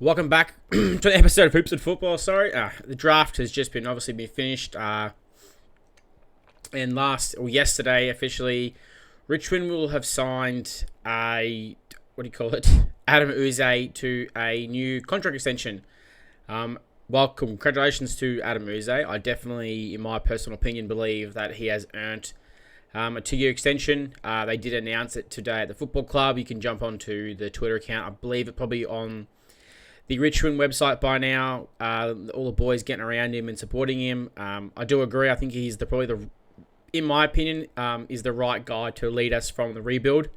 Welcome back to the episode of Hoops and Football. The draft has just been finished. And yesterday, officially, Richmond will have signed Adem Yze to a new contract extension. Congratulations to Adem Yze. I definitely, in my personal opinion, believe that he has earned a 2-year extension. They did announce it today at the football club. You can jump onto the Twitter account. I believe it probably on the Richmond website by now. All the boys getting around him and supporting him. I do agree. I think he's in my opinion, is the right guy to lead us from the rebuild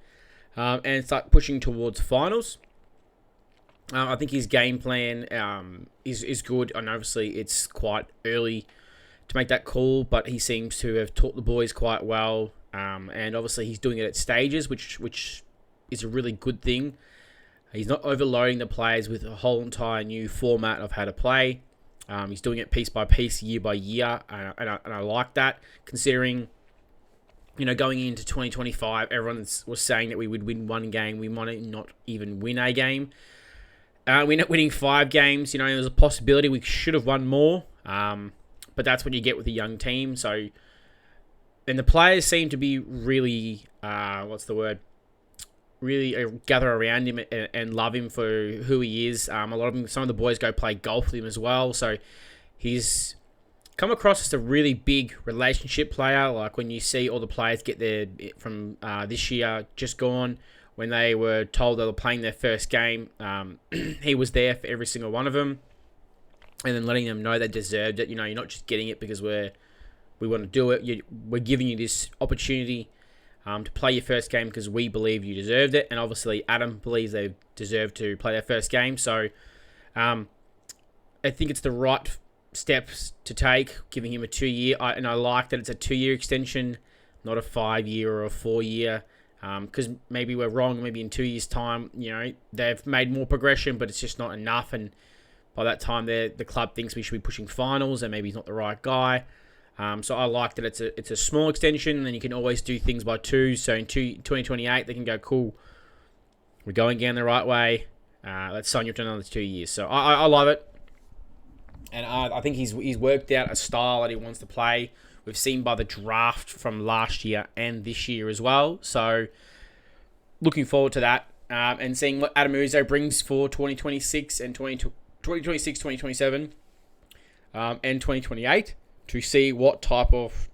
and start pushing towards finals. I think his game plan is good, and obviously it's quite early to make that call, but he seems to have taught the boys quite well, and obviously he's doing it at stages, which is a really good thing. He's not overloading the players with a whole entire new format of how to play. He's doing it piece by piece, year by year, and I like that, considering, going into 2025, everyone was saying that we would win one game. We might not even win a game. We're not winning 5 games. There was a possibility we should have won more, but that's what you get with a young team. So, and the players seem to be really, really gather around him and love him for who he is. Some of the boys go play golf with him as well. So he's come across as a really big relationship player. Like when you see all the players get there from this year just gone, when they were told they were playing their first game, he was there for every single one of them, and then letting them know they deserved it. You're not just getting it because we want to do it. We're giving you this opportunity to play your first game because we believe you deserved it, and obviously Adam believes they deserve to play their first game. So I think it's the right steps to take, giving him a 2-year, and I like that it's a 2-year extension, not a 5-year or a 4-year, because maybe we're wrong. Maybe in 2 years' time, they've made more progression, but it's just not enough, and by that time, the club thinks we should be pushing finals, and maybe he's not the right guy. So I like that it's a small extension, and then you can always do things by 2. So in 2028, they can go, cool, we're going again the right way. Let's sign you up to another 2 years. So I love it. And I think he's worked out a style that he wants to play. We've seen by the draft from last year and this year as well. So looking forward to that and seeing what Adem Yze brings for 2026 and 2026, 2027 and 2028. To see what type of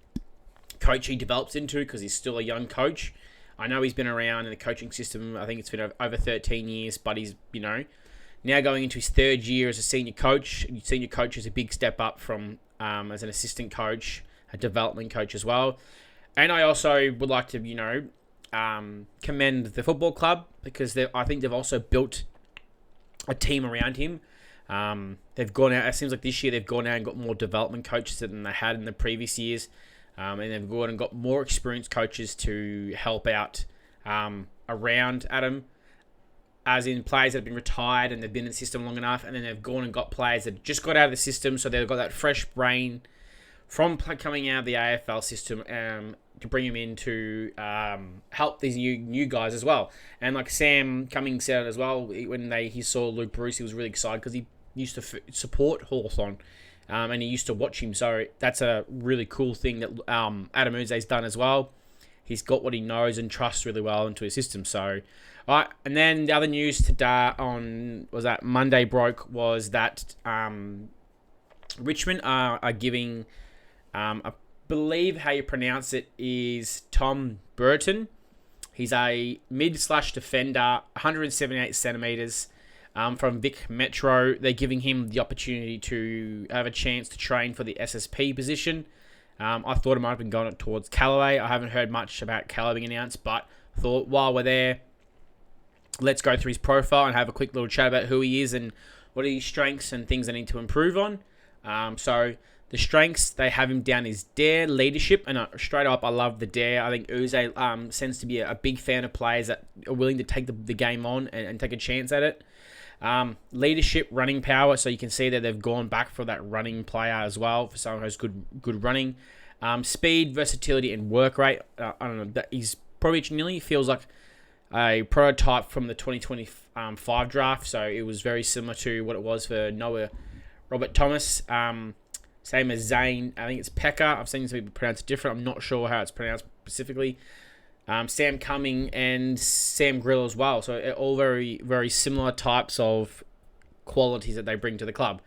coach he develops into, because he's still a young coach. I know he's been around in the coaching system. I think it's been over 13 years, but he's, now going into his 3rd year as a senior coach. Senior coach is a big step up from as an assistant coach, a development coach as well. And I also would like to, commend the football club, because I think they've also built a team around him. They've gone out. It seems like this year they've gone out and got more development coaches than they had in the previous years, and they've gone and got more experienced coaches to help out around Adam, as in players that have been retired and they've been in the system long enough, and then they've gone and got players that just got out of the system, so they've got that fresh brain from coming out of the AFL system to bring him in to help these new guys as well. And like Sam Cummings said as well, when he saw Luke Bruce, he was really excited because he used to support Hawthorn, and he used to watch him. So that's a really cool thing that Adem Yze's done as well. He's got what he knows and trusts really well into his system. So, all right. And then the other news today Monday broke was that Richmond are giving, I believe how you pronounce it is Tom Burton. He's a mid/defender, 178 centimeters. From Vic Metro. They're giving him the opportunity to have a chance to train for the SSP position. I thought it might have been going towards Callaway. I haven't heard much about Callaway being announced, but thought while we're there, let's go through his profile and have a quick little chat about who he is and what are his strengths and things I need to improve on. So the strengths, they have him down as dare, leadership, and straight up, I love the dare. I think Yze seems to be a big fan of players that are willing to take the game on and take a chance at it. Leadership, running power, so you can see that they've gone back for that running player as well, for someone who's good running. Speed, versatility, and work rate. I don't know, that he's probably nearly feels like a prototype from the 2025 draft, so it was very similar to what it was for Noah Robert Thomas. Same as Zane, I think it's Pekka. I've seen some people pronounce it different. I'm not sure how it's pronounced specifically. Sam Cumming and Sam Grill as well. So all very, very similar types of qualities that they bring to the club.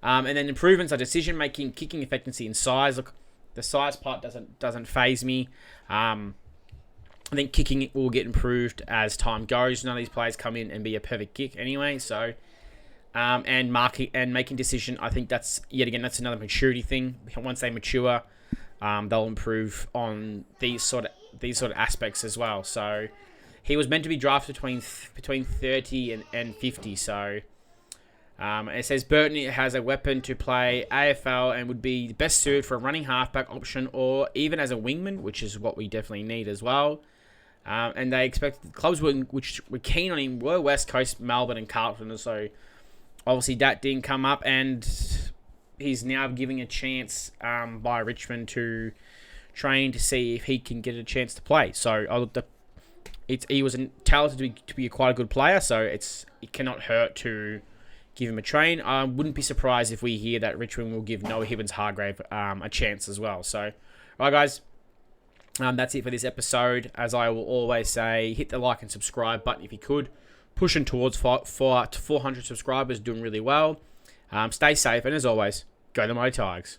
And then improvements are decision making, kicking effectiveness, and size. Look, the size part doesn't phase me. I think kicking will get improved as time goes. None of these players come in and be a perfect kick anyway. So, and marking and making decision, I think that's another maturity thing. Once they mature, they'll improve on these sort of aspects as well. So, he was meant to be drafted between 30 and 50. So, it says Burton has a weapon to play AFL and would be best suited for a running halfback option or even as a wingman, which is what we definitely need as well. And they expect clubs which were keen on him were West Coast, Melbourne, and Carlton. So obviously that didn't come up, and he's now giving a chance by Richmond to train to see if he can get a chance to play. So he was talented to be quite a good player. So it cannot hurt to give him a train. I wouldn't be surprised if we hear that Richmond will give Noah Hibbins-Hargrave a chance as well. So, all right, guys. That's it for this episode. As I will always say, hit the like and subscribe button if you could. Pushing towards 400 subscribers, doing really well. Stay safe, and as always, go the Mighty Tigers.